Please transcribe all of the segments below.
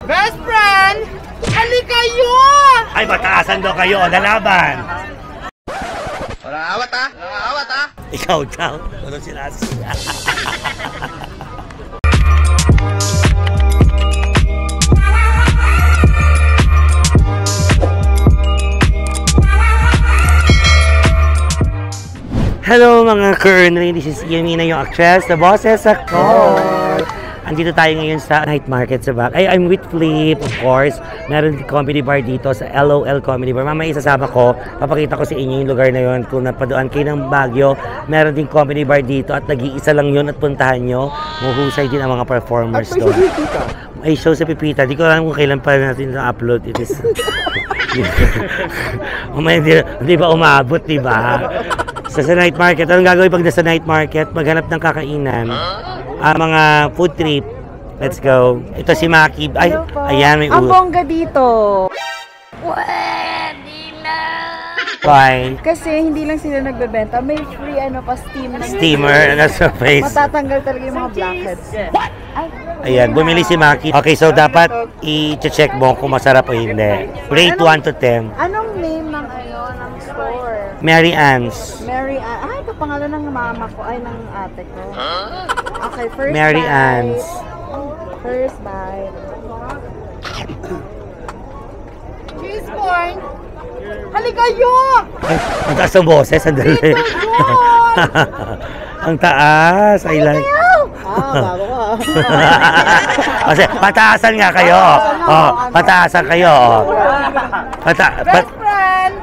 Best friend! Halika kayo! Ay, mataasan daw kayo o lalaban. Walang awat ha? Walang awat ha? Ikaw daw. Ano sila? Hello mga Kernry, this is Yamina, yung actress, the bosses ako. Andito tayo ngayon sa night market sa back. Ay, I'm with Flip, of course. Meron din comedy bar dito sa LOL Comedy Bar. Mamaya isasama ko, papakita ko sa inyo yung lugar na yun. Kung napadoan kayo ng Baguio, meron din comedy bar dito at nag-iisa lang yun at puntahan nyo. Muhusay din ang mga performers doon. Ay, show sa Pipita. Di ko alam kung kailan pa natin na-upload. It is... Umay, di ba umabot, di ba? Sa night market, anong gagawin pag nasa night market? Maghanap ng kakainan. Mga food trip. Let's go. Ito si Maki. Ay, ayan, may Ang bongga dito. Pwede na. Why? Kasi hindi lang sila nagbebenta. May free steam. Steamer. Ano sa face? Matatanggal talaga yung mga blackheads. Ayan, bumili si Maki. Okay, so dapat i-check mo kung masarap o hindi. Rate 1 to 10. Anong name ng store? Mary Ann's. Mary Ann. Ay, ito pangalan ng mama ko. Ay, ng ate ko. Okay, first Mary bite. Ann's. First bite. Cheese corn! Halika kayo! Ay, ang taas ng boses. Sandali. Ang taas. I like. Bago ka. Kasi pataasan nga kayo. Oh, pataasan kayo. Best friend!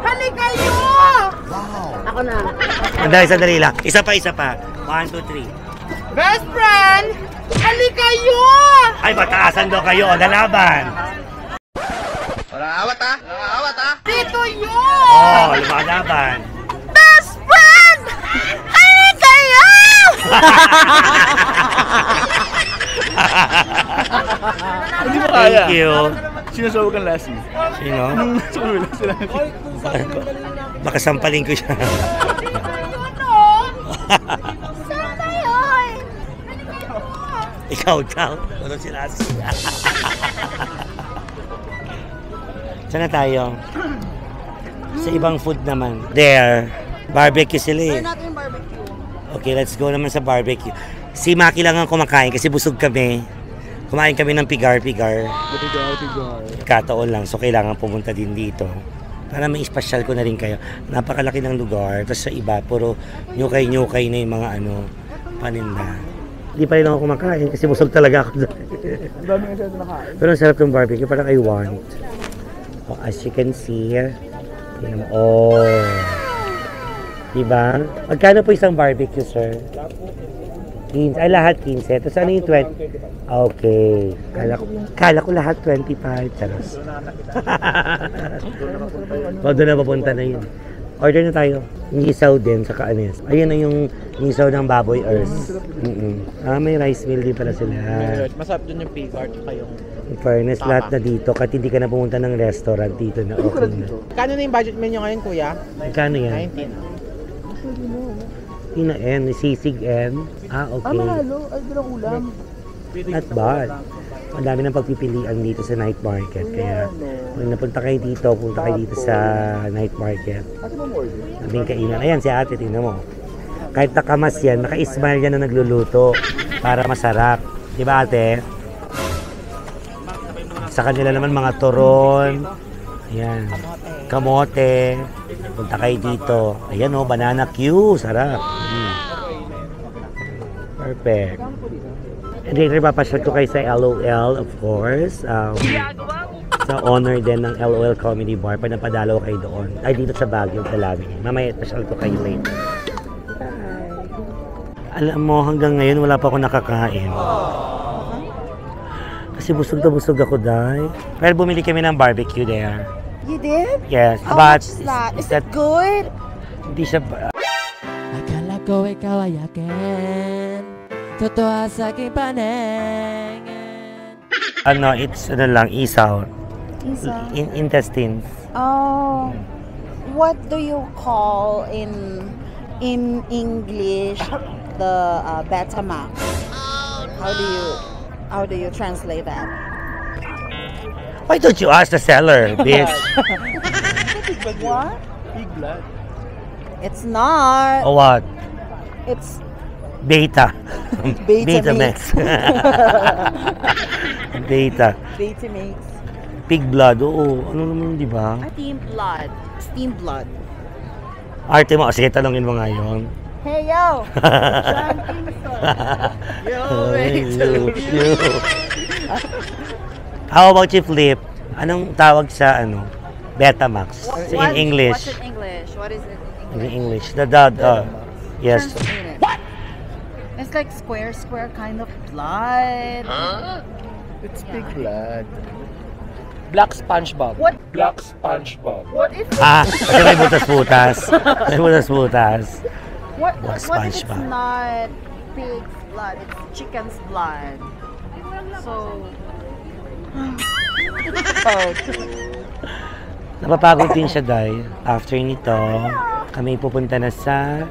Halika kayo! Ako na. Sandali lang. Isa pa. 1, 2, 3. Best friend! Halika kayo! Ay, pataasan daw kayo o lalaban. Walang awat ha? Walang awat ha? Dito yun! Oh, lumalaban. Best friend! Halika kayo! Hindi mo kaya. Thank you. Sinusawa kang lassie. Sino? Sumawa sila. Baka sampalin ko siya. Saan tayo? Ikaw daw. Ano sila? Saan na tayo? Sa ibang food naman. There. Barbecue sila eh. natin yung barbecue. Okay, let's go naman sa barbecue. Si Maki lang ang kumakain kasi busog kami. Kumain kami ng pigar-pigar. Kataon lang, so kailangan pumunta din dito. Para may ispasyal ko na rin kayo. Napakalaki ng lugar. Tapos sa iba, puro nyukay-nyukay na yung mga paninda. Hindi pa rin ako kumakain kasi busog talaga ako. Pero ang sarap ng barbecue, parang I want. Oh, as you can see, oh. Diba? Magkano po isang barbecue, sir? 15. Ay, lahat 15. Tapos ano yung 20? Okay. Kala ko lahat 25. Charos. Doon na papunta na yun. Order na tayo. Ngisaw din, saka ano yun. Ayun na yung ngisaw ng baboy earth. May rice meal din pala sila. Masarap dun yung pigar at yung... In fairness, lahat na dito. Kahit hindi ka na pumunta ng restaurant dito na okay na. Kano na yung budget menu ngayon, kuya? Magkano yan? 19. Ina N, sisig N. Okay. Mahalo. Ay, bilang ulam. Not bad. Ang dami ng pagpipilian dito sa night market. Kaya, kung napunta kayo dito, punta kayo dito sa night market. Daming kainan. Ayan, si ate, tingnan mo. Kahit nakamas yan, naka-smile yan na nagluluto para masarap. Di ba, ate? Sa kanila naman mga turon. Ayan. Kamote. Punta kayo dito. Ayan o, banana Q. Sarap. Perfect. And later, papasyal ko kayo sa LOL, of course. Sa honor din ng LOL Comedy Bar. Pag napadalaw kayo doon. Ay, dito sa Baguio, Calami. Mamaya, pasyal ko kayo later. Alam mo, hanggang ngayon, wala pa ako nakakain. Kasi busog na busog ako, dahil. Pero bumili kami ng barbecue there. You did? Yes. How much is that? Is it good? Hindi siya... Akala ko ikaw ay akin, totoo sa aking paningin. It's lang, isaw. Isaw? Intestines. Oh. What do you call in English the Betamax? How do you translate that? Why don't you ask the seller, bitch? What? Big blood. It's not. Or what? It's Beta. Betamax. Beta. Betamax. Pig blood. Oo. Ano naman, di ba? Steam blood. Steam blood. Arte mo. Sige, talongin mo nga yun. Hey, yo! John Kingston. Yo, How about you, Flip? Anong tawag sa, Betamax? In English. What's in English? What is it In in English? English. Yes. Translate it. It's like square kind of blood. It's big blood. Black SpongeBob. What? Black SpongeBob. What if Kasi may butas-butas. May butas-butas. what Black if it's SpongeBob. not pig's blood? It's chicken's blood. So Napapagod din siya, Day. After nito, kami pupunta na sa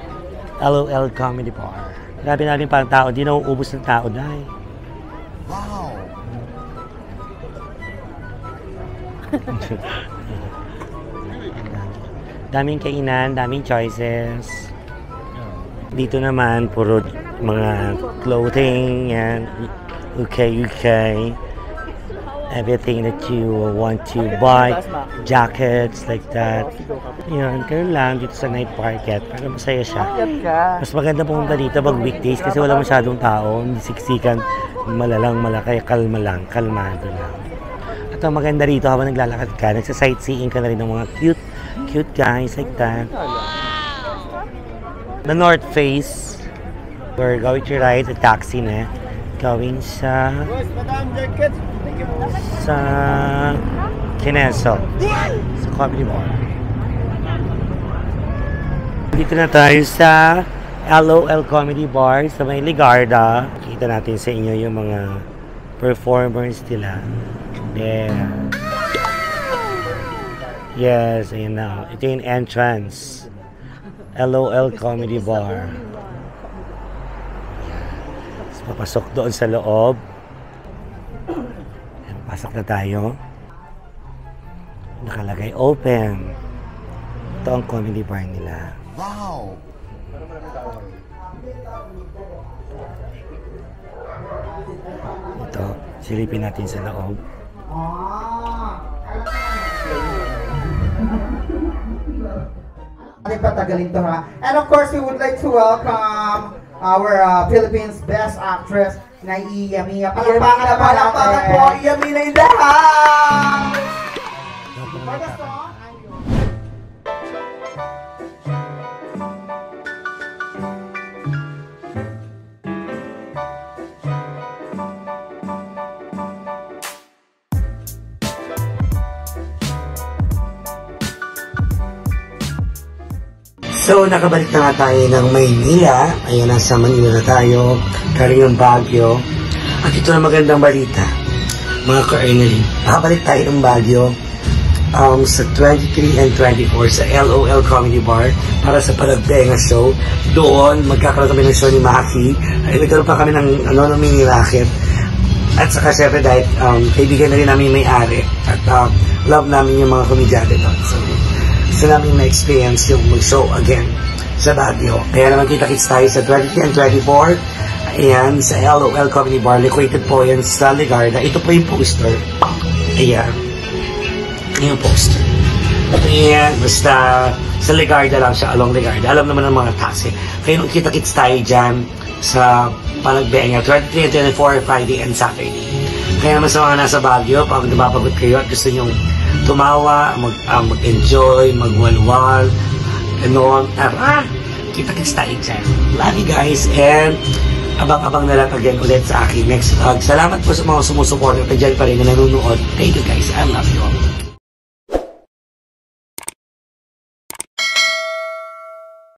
LOL Comedy Bar. Grabe namin parang tao. Di na uubos ng tao, Day. Wow. Daming kainan, daming choices. Dito naman, puro mga clothing, yan. UK. Everything that you want to buy. Jackets, like that. Yun, ganun lang dito sa night market. Para masaya siya. Mas maganda pumunta dito pag weekdays kasi wala masyadong tao. Hindi siksikan, malalang malaki, kalmado lang. At ang maganda rito habang naglalakad ka, nagsa-sightseeing ka na rin ng mga cute guys like that. The North Face. We're going to ride a taxi na. Going sa Kineso. Sa Comedy Bar. Dito na tayo sa LOL Comedy Bar sa may Ligarda. Kita natin sa inyo yung mga performers nila. There. Yes, ayun na. Ito yung entrance. LOL Comedy Bar. So, papasok doon sa loob. Ayan, pasok na tayo. Nakalagay open. Ito ang comedy bar nila. Wow. Ito, silipin natin sa loob. Patagalin to, ha? And of course, we would like to welcome our Philippines Best Actress na Iyami. Palakpakan po, Iyami na in the house! For the song, So, nakabalik na nga tayo ng Maynila. Ayan, nasa Manila na tayo. Galing ng Baguio. At ito na magandang balita. Mga ka-Ernaline, nakabalik tayo ng Baguio sa 23 and 24 sa LOL Comedy Bar para sa Palagdenga show. Doon, magkakaroon kami ng show ni Maki. Ay, nagkaroon pa kami ng mini racket. At saka, syempre, dahil kaibigan na rin namin yung may-ari. At love namin yung mga komedyante doon. So, gusto namin na-experience yung mag-show again sa Baguio. Kaya naman kita-kits tayo sa 23 and 24. Ayan, sa LOL Comedy Bar. Located po yan sa Ligarda. Ito po yung poster. Ayan. Yung poster. Ayan, basta sa Ligarda lang siya, along Ligarda. Alam naman ng mga taxi. Kaya nung kita-kits tayo dyan sa Palagbenga, 23 and 24, Friday and Saturday. Kaya naman sa mga nasa Baguio, pag napapagod kayo at gusto nyong tumawa, mag-enjoy, magwalwal, gano'n. Kita-kits tayo dyan. Love you guys, and abang-abang na lang again ulit sa aking next vlog. Salamat po sa mga sumusuporta at dyan pa rin na nanonood. Thank you guys, I love you all.